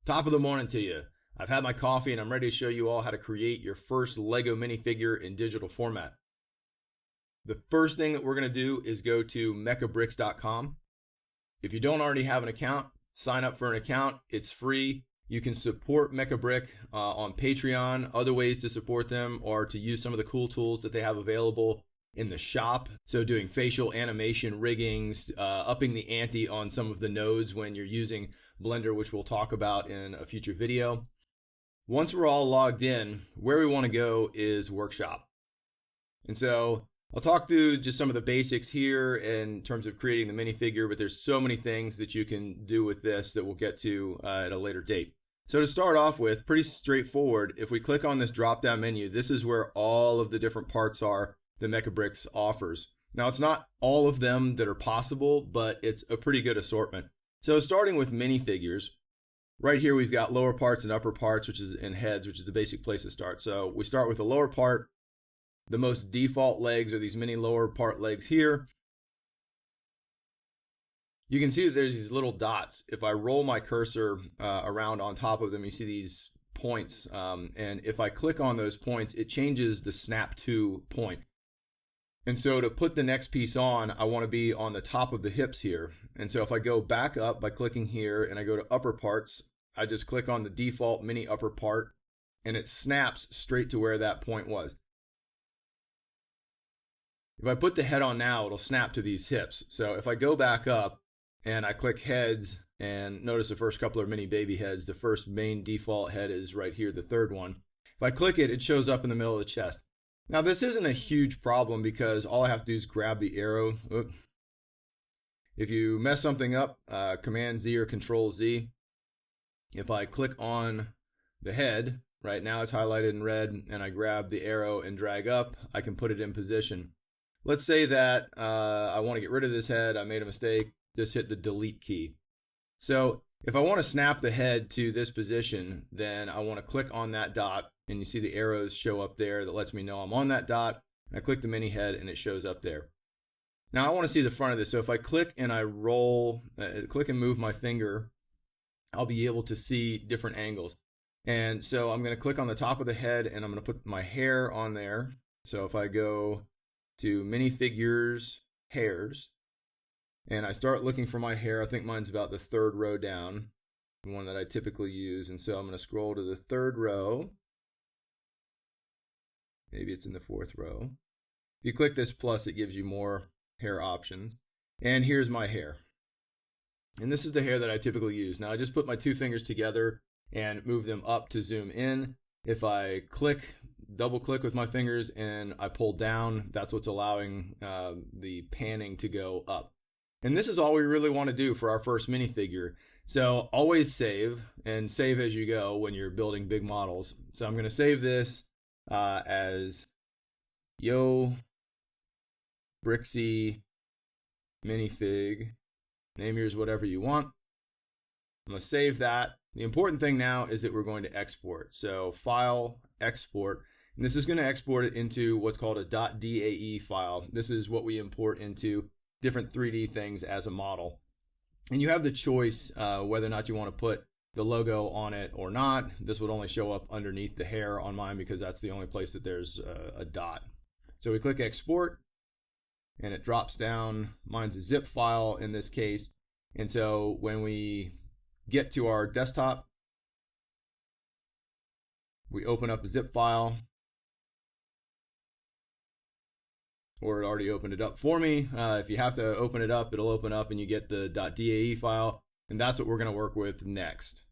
Top of the morning to you. I've had my coffee and I'm ready to show you all how to create your first Lego minifigure in digital format. The first thing that we're going to do is go to Mecabricks.com. If you don't already have an account, sign up for an account. It's free. You can support Mecabrick on Patreon. Other ways to support them are to use some of the cool tools that they have available in the shop. So doing facial animation riggings, upping the ante on some of the nodes when you're using Blender, which we'll talk about in a future video. Once we're all logged in, where we want to go is Workshop. And so I'll talk through just some of the basics here in terms of creating the minifigure, but there's so many things that you can do with this that we'll get to at a later date. So to start off with, pretty straightforward. If we click on this drop-down menu, this is where all of the different parts are that Mecabricks offers. Now, it's not all of them that are possible, but it's a pretty good assortment. So starting with minifigures, right here we've got lower parts and upper parts, which is in heads, which is the basic place to start. So we start with the lower part. The most default legs are these mini lower part legs here. You can see that there's these little dots. If I roll my cursor around on top of them, you see these points. And if I click on those points, it changes the snap to point. And so to put the next piece on, I want to be on the top of the hips here. And so if I go back up by clicking here and I go to upper parts, I just click on the default mini upper part and it snaps straight to where that point was. If I put the head on now, it'll snap to these hips. So if I go back up and I click heads and notice the first couple are mini baby heads, the first main default head is right here, the third one. If I click it, it shows up in the middle of the chest. Now, this isn't a huge problem because all I have to do is grab the arrow. Oops. If you mess something up, Command Z or Control Z. If I click on the head, right now it's highlighted in red, and I grab the arrow and drag up, I can put it in position. Let's say that I want to get rid of this head. I made a mistake. Just hit the delete key. So if I want to snap the head to this position, then I want to click on that dot. And you see the arrows show up there that lets me know I'm on that dot. I click the mini head and it shows up there. Now I want to see the front of this. So if I click and I roll, click and move my finger, I'll be able to see different angles. And so I'm going to click on the top of the head and I'm going to put my hair on there. So if I go to minifigures, hairs, and I start looking for my hair, I think mine's about the third row down, the one that I typically use. And so I'm going to scroll to the third row. Maybe it's in the fourth row. If you click this plus, it gives you more hair options. And here's my hair. And this is the hair that I typically use. Now I just put my two fingers together and move them up to zoom in. If I click, double click with my fingers and I pull down, that's what's allowing the panning to go up. And this is all we really want to do for our first minifigure. So always save, and save as you go when you're building big models. So I'm going to save this as Yo Bricksy minifig. Name yours whatever you want. I'm going to save that. The important thing now is that we're going to export. So File, Export. And this is going to export it into what's called a .dae file. This is what we import into different 3D things as a model. And you have the choice whether or not you want to put the logo on it or not. This would only show up underneath the hair on mine because that's the only place that there's a dot. So we click export and it drops down. Mine's a zip file in this case. And so when we get to our desktop, we open up a zip file, or it already opened it up for me. If you have to open it up, it'll open up and you get the .dae file. And that's what we're going to work with next.